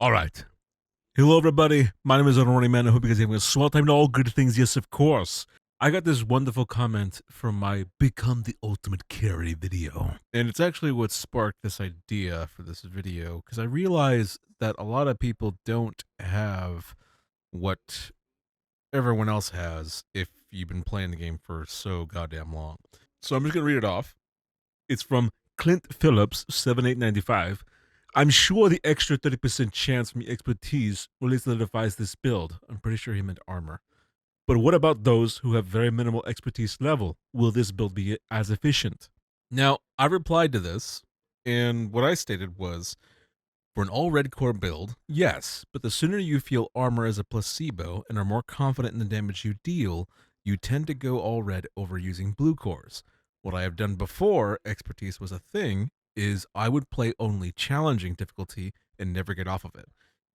All right. Hello, everybody. My name is AhnoldRunningMan. I hope you guys are having a swell time and all good things. Yes, of course. I got this wonderful comment from my Become the Ultimate Carry video. And it's actually what sparked this idea for this video, because I realize that a lot of people don't have what everyone else has if you've been playing the game for so goddamn long. So I'm just going to read it off. It's from Clint Phillips, 7895. I'm sure the extra 30% chance from your expertise really solidifies this build. I'm pretty sure he meant armor. But what about those who have very minimal expertise level? Will this build be as efficient? Now, I replied to this, and what I stated was, for an all red core build, yes, but the sooner you feel armor as a placebo and are more confident in the damage you deal, you tend to go all red over using blue cores. What I have done before expertise was a thing is I would play only challenging difficulty and never get off of it.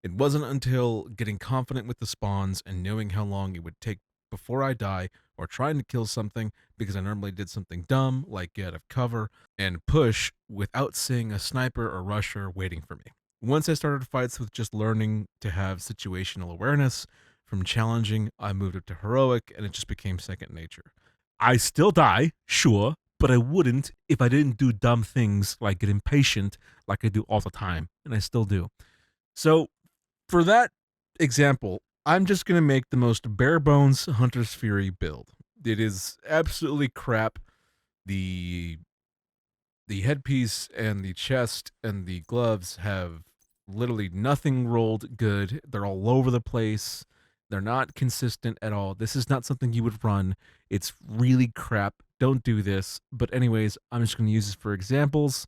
It wasn't until getting confident with the spawns and knowing how long it would take before I die or trying to kill something because I normally did something dumb like get out of cover and push without seeing a sniper or rusher waiting for me. Once I started fights with just learning to have situational awareness, from challenging, I moved up to heroic, and it just became second nature. I still die, sure, but I wouldn't if I didn't do dumb things like get impatient like I do all the time, and I still do. So, for that example, I'm just going to make the most bare bones Hunter's Fury build. It is absolutely crap. The headpiece and the chest and the gloves have literally nothing rolled good. They're all over the place. They're not consistent at all. This is not something you would run. It's really crap. Don't do this. But anyways, I'm just going to use this for examples,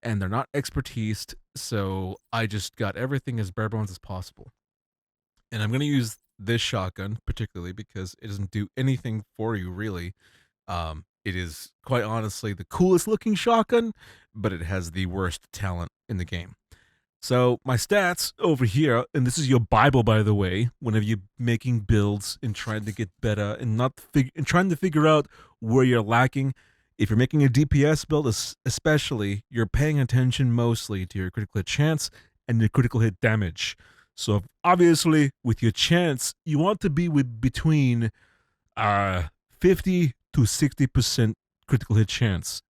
and they're not expertise, so I just got everything as bare bones as possible. And I'm going to use this shotgun particularly because it doesn't do anything for you really. It is quite honestly the coolest looking shotgun, but it has the worst talent in the game. So my stats over here, and this is your Bible, by the way, whenever you're making builds and trying to get better and trying to figure out where you're lacking. If you're making a DPS build, especially, you're paying attention mostly to your critical hit chance and your critical hit damage. So obviously, with your chance, you want to be between 50 to 60% critical hit chance.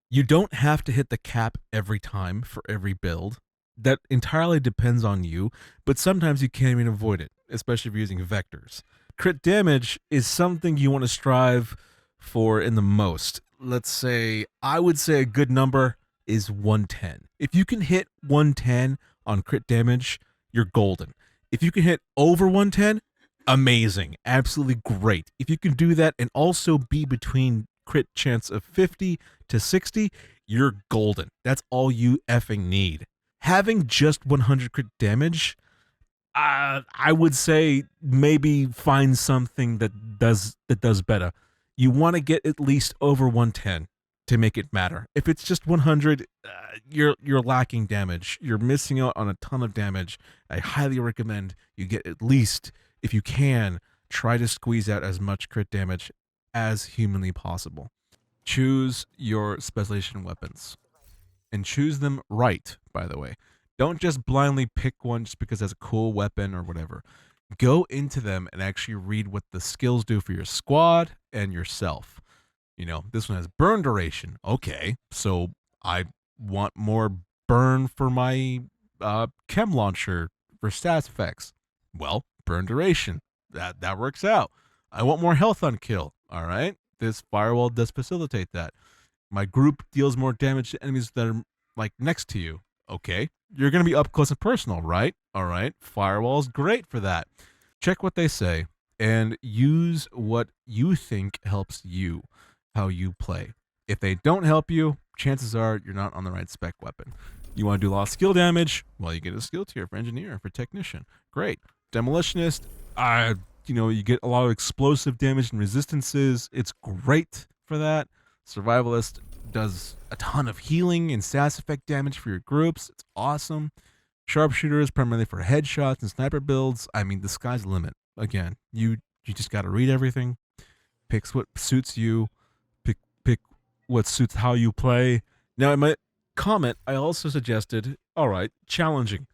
You don't have to hit the cap every time for every build. That entirely depends on you, but sometimes you can't even avoid it, especially if you're using vectors. Crit damage is something you want to strive for in the most. Let's say, I would say a good number is 110. If you can hit 110 on crit damage, you're golden. If you can hit over 110, amazing, absolutely great. If you can do that and also be between crit chance of 50 to 60, you're golden. That's all you effing need. Having just 100 crit damage, I would say maybe find something that does better. You want to get at least over 110 to make it matter. If it's just 100, you're lacking damage. You're missing out on a ton of damage. I highly recommend you get at least, if you can, try to squeeze out as much crit damage as humanly possible. Choose your specialization weapons. And choose them right, by the way. Don't just blindly pick one just because it's a cool weapon or whatever. Go into them and actually read what the skills do for your squad and yourself. You know, this one has burn duration. Okay, so I want more burn for my chem launcher for stats effects. Well, burn duration. That works out. I want more health on kill. All right, this firewall does facilitate that. My group deals more damage to enemies that are like next to you. Okay, you're going to be up close and personal, right? All right, firewall's great for that. Check what they say and use what you think helps you, how you play. If they don't help you, chances are you're not on the right spec weapon. You want to do a lot of skill damage? Well, you get a skill tier for engineer, for technician. Great. Demolitionist, you get a lot of explosive damage and resistances. It's great for that. Survivalist does a ton of healing and stats effect damage for your groups. It's awesome. Sharpshooter is primarily for headshots and sniper builds. I mean, the sky's the limit. Again, you just got to read everything, picks what suits you, pick what suits how you play. Now, in my comment, I also suggested, all right, challenging.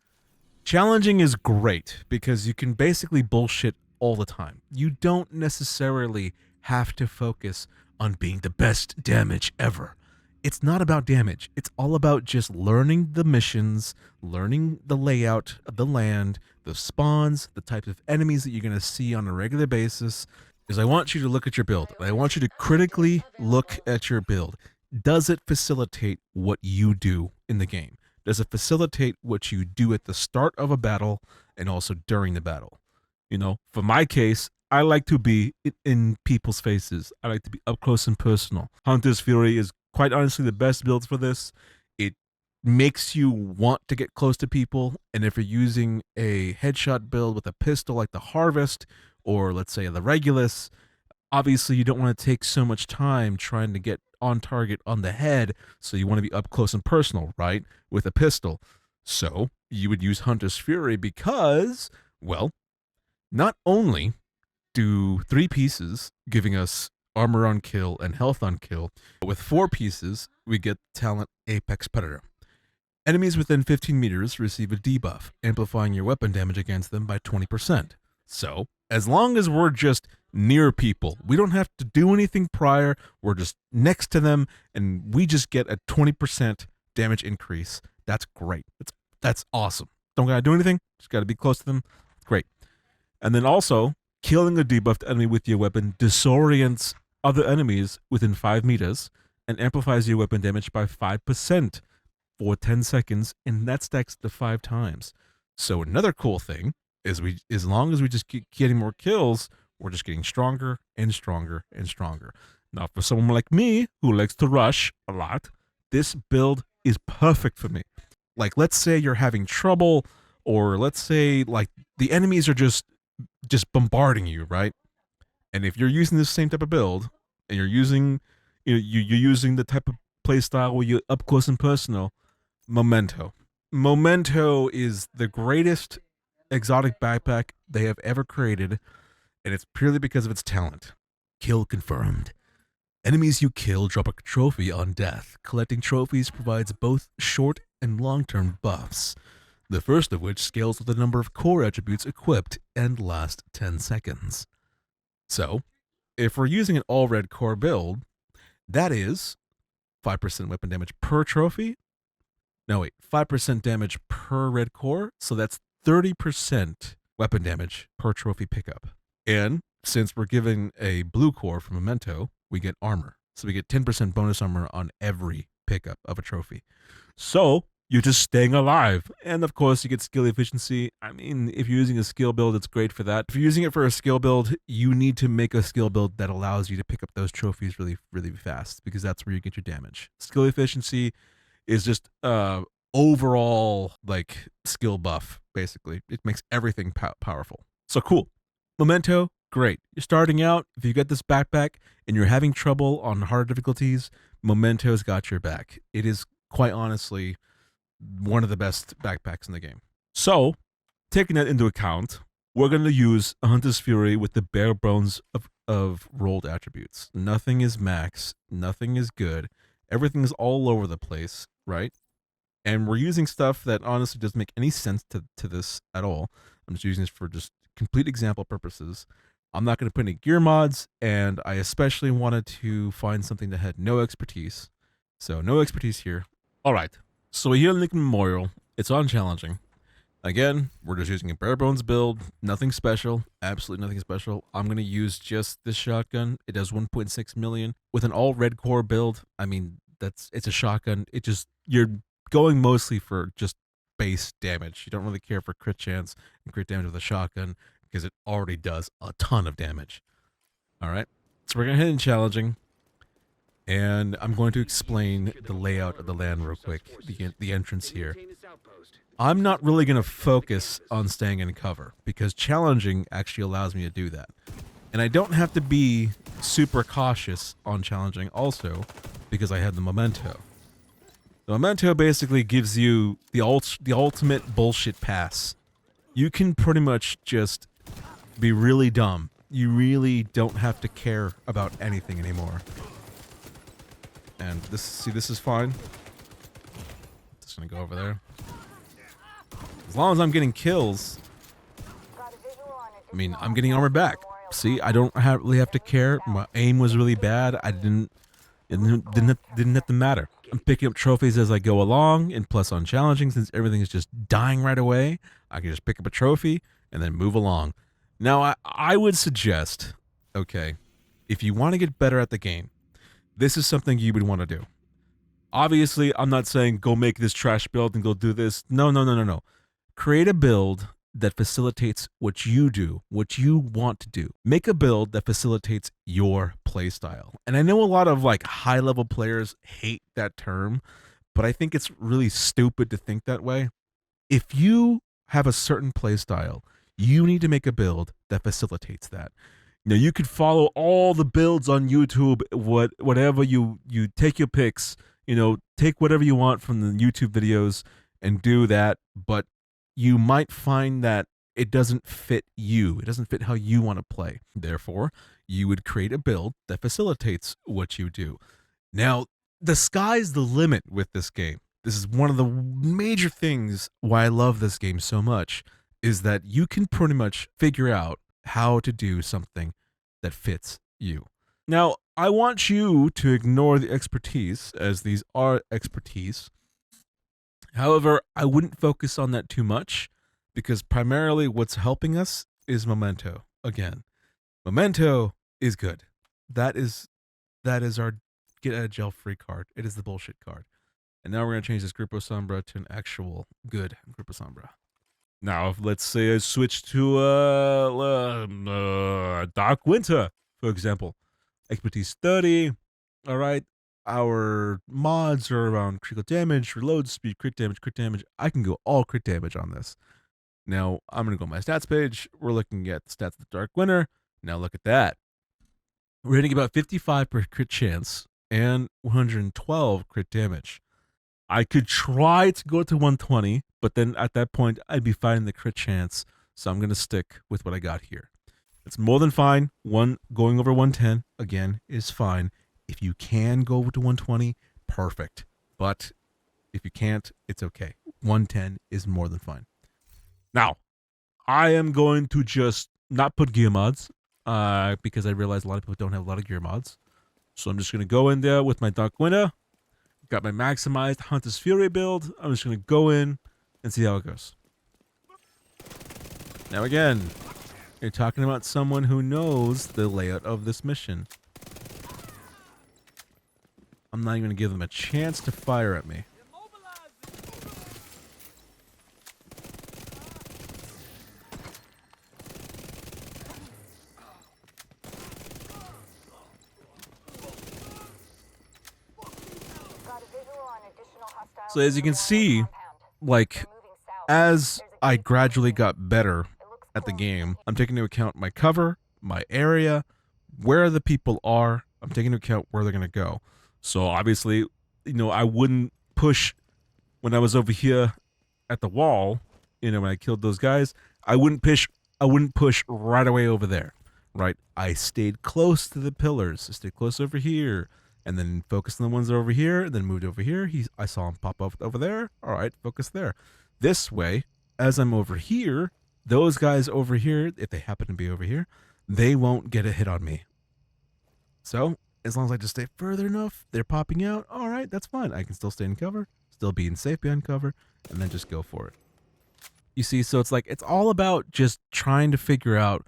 Challenging is great because you can basically bullshit all the time. You don't necessarily have to focus on being the best damage ever. It's not about damage. It's all about just learning the missions, learning the layout of the land, the spawns, the types of enemies that you're going to see on a regular basis. Is I want you to look at your build. I want you to critically look at your build. Does it facilitate what you do in the game? Does it facilitate what you do at the start of a battle and also during the battle? You know, for my case, I like to be in people's faces. I like to be up close and personal. Hunter's Fury is quite honestly the best build for this. It makes you want to get close to people, and if you're using a headshot build with a pistol like the Harvest, or let's say the Regulus, obviously you don't want to take so much time trying to get on target on the head, so you want to be up close and personal, right, with a pistol. So you would use Hunter's Fury because, well, not only do 3 pieces giving us armor on kill and health on kill, but with 4 pieces we get talent Apex Predator. Enemies within 15 meters receive a debuff, amplifying your weapon damage against them by 20%. So as long as we're just near people, we don't have to do anything prior, we're just next to them, and we just get a 20% damage increase. That's great. That's awesome. Don't gotta do anything, just gotta be close to them. Great. And then also, killing a debuffed enemy with your weapon disorients other enemies within 5 meters and amplifies your weapon damage by 5% for 10 seconds, and that stacks to 5 times. So another cool thing is as long as we just keep getting more kills, we're just getting stronger and stronger and stronger. Now, for someone like me who likes to rush a lot, this build is perfect for me. Like, let's say you're having trouble, or let's say like the enemies are just bombarding you, right? And if you're using this same type of build, and you're using you're using the type of playstyle where you're up close and personal, Memento. Memento is the greatest exotic backpack they have ever created, and it's purely because of its talent. Kill confirmed. Enemies you kill drop a trophy on death. Collecting trophies provides both short and long-term buffs, the first of which scales with the number of core attributes equipped and last 10 seconds. So, if we're using an all-red core build, that is 5% weapon damage per trophy. No, wait, 5% damage per red core, so that's 30% weapon damage per trophy pickup. And since we're giving a blue core from Memento, we get armor. So we get 10% bonus armor on every pickup of a trophy. So you're just staying alive. And of course, you get skill efficiency. I mean, if you're using a skill build, it's great for that. If you're using it for a skill build, you need to make a skill build that allows you to pick up those trophies really, really fast, because that's where you get your damage. Skill efficiency is just overall like skill buff, basically. It makes everything powerful. So cool. Memento, great. You're starting out. If you get this backpack and you're having trouble on harder difficulties, Memento's got your back. It is quite honestly one of the best backpacks in the game. So, taking that into account, we're going to use a Hunter's Fury with the bare bones of rolled attributes. Nothing is max. Nothing is good. Everything's all over the place, right? And we're using stuff that honestly doesn't make any sense to this at all. I'm just using this for just complete example purposes. I'm not going to put any gear mods, and I especially wanted to find something that had no expertise. So no expertise here. All right. So here in Lincoln Memorial, it's on challenging. Again, we're just using a Barebones build. Nothing special. Absolutely nothing special. I'm going to use just this shotgun. It does 1.6 million. With an all red core build, I mean, it's a shotgun. You're going mostly for just base damage. You don't really care for crit chance and crit damage with a shotgun because it already does a ton of damage. All right. So we're going to head in challenging. And I'm going to explain the layout of the land real quick, the entrance here. I'm not really going to focus on staying in cover, because challenging actually allows me to do that. And I don't have to be super cautious on challenging also, because I have the Memento. The Memento basically gives you the ultimate bullshit pass. You can pretty much just be really dumb. You really don't have to care about anything anymore. And this is fine. Just gonna go over there. As long as I'm getting kills, I mean, I'm getting armor back. See, I don't really have to care. My aim was really bad. It didn't have to matter. I'm picking up trophies as I go along, and plus on challenging, since everything is just dying right away, I can just pick up a trophy and then move along. Now, I would suggest, okay, if you want to get better at the game, this is something you would want to do. Obviously, I'm not saying go make this trash build and go do this. No. Create a build that facilitates what you do, what you want to do. Make a build that facilitates your playstyle. And I know a lot of like high-level players hate that term, but I think it's really stupid to think that way. If you have a certain playstyle, you need to make a build that facilitates that. Now, you could follow all the builds on YouTube, whatever you take your picks, take whatever you want from the YouTube videos and do that, but you might find that it doesn't fit you. It doesn't fit how you want to play. Therefore, you would create a build that facilitates what you do. Now, the sky's the limit with this game. This is one of the major things why I love this game so much, is that you can pretty much figure out how to do something that fits you. Now, I want you to ignore the expertise, as these are expertise. However, I wouldn't focus on that too much, because primarily what's helping us is Memento. Again, Memento is good. That is our get out of jail free card. It is the bullshit card. And now we're going to change this Grupo Sombra to an actual good Grupo Sombra. Now, let's say I switch to Dark Winter, for example. Expertise 30. All right. Our mods are around critical damage, reload speed, crit damage. I can go all crit damage on this. Now, I'm going to go on my stats page. We're looking at the stats of the Dark Winter. Now, look at that. We're hitting about 55 per crit chance and 112 crit damage. I could try to go to 120, but then at that point, I'd be fighting the crit chance. So I'm going to stick with what I got here. It's more than fine. Going over 110, again, is fine. If you can go to 120, perfect. But if you can't, it's okay. 110 is more than fine. Now, I am going to just not put gear mods because I realize a lot of people don't have a lot of gear mods. So I'm just going to go in there with my Dark Winter. Got my maximized Hunter's Fury build. I'm just going to go in and see how it goes. Now again, you're talking about someone who knows the layout of this mission. I'm not even going to give them a chance to fire at me. So as you can see, like, as I gradually got better at the game, I'm taking into account my cover, my area, where the people are. I'm taking into account where they're going to go. So obviously, I wouldn't push when I was over here at the wall, when I killed those guys. I wouldn't push right away over there, right? I stayed close to the pillars. I stayed close over here. And then focus on the ones over here, and then moved over here. I saw him pop up over there. All right, focus there. This way, as I'm over here, those guys over here, if they happen to be over here, they won't get a hit on me. So, as long as I just stay further enough, they're popping out. All right, that's fine. I can still stay in cover, still being safe behind cover, and then just go for it. You see, so it's all about just trying to figure out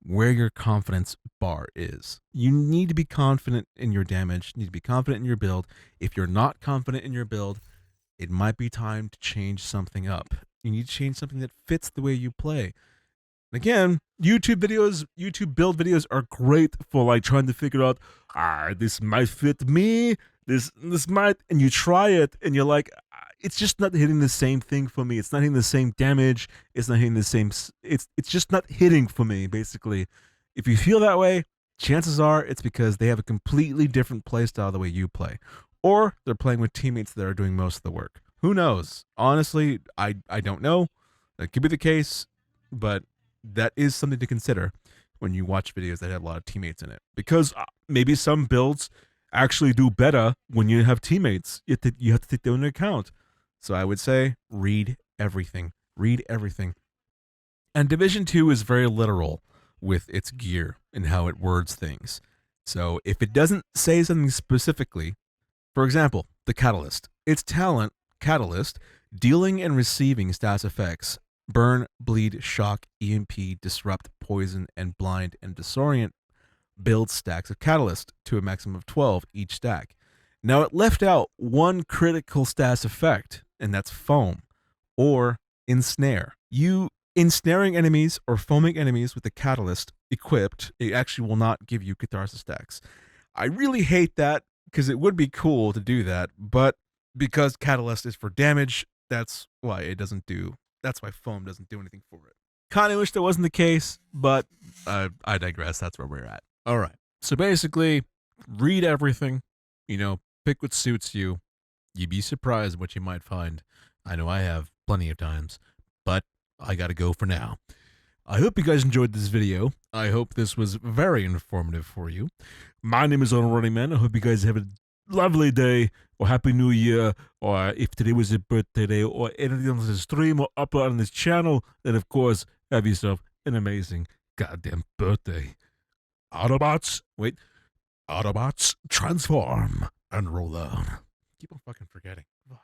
where your confidence bar is. You need to be confident in your damage, you need to be confident in your build. If you're not confident in your build, it might be time to change something up. You need to change something that fits the way you play. Again, YouTube build videos are great for trying to figure out, this might fit me, this might, and you try it and you're like, it's just not hitting the same thing for me. It's not hitting the same damage. It's not hitting the same. It's just not hitting for me, basically. If you feel that way, chances are it's because they have a completely different playstyle the way you play. Or they're playing with teammates that are doing most of the work. Who knows? Honestly, I don't know. That could be the case, but that is something to consider when you watch videos that have a lot of teammates in it. Because maybe some builds actually do better when you have teammates. You have to take that into account. So I would say read everything. Read everything. And Division 2 is very literal with its gear and how it words things. So if it doesn't say something specifically, for example, the Catalyst, its talent, Catalyst, dealing and receiving stats effects, burn, bleed, shock, EMP, disrupt, poison, and blind and disorient build stacks of Catalyst to a maximum of 12 each stack. Now it left out one critical stats effect, and that's foam or ensnare. You ensnaring enemies or foaming enemies with the Catalyst equipped, it actually will not give you Catharsis stacks. I really hate that because it would be cool to do that, but because Catalyst is for damage, that's why it doesn't do. That's why foam doesn't do anything for it. Kind of wish that wasn't the case, but I digress. That's where we're at. All right. So basically, read everything. Pick what suits you. You'd be surprised what you might find. I know I have plenty of times, but I gotta go for now. I hope you guys enjoyed this video. I hope this was very informative for you. My name is AhnoldRunningMan. I hope you guys have a lovely day, or Happy New Year, or if today was your birthday day, or anything on the stream or upload on this channel, then of course, have yourself an amazing goddamn birthday. Autobots, transform and roll on. Keep on fucking forgetting. Fuck.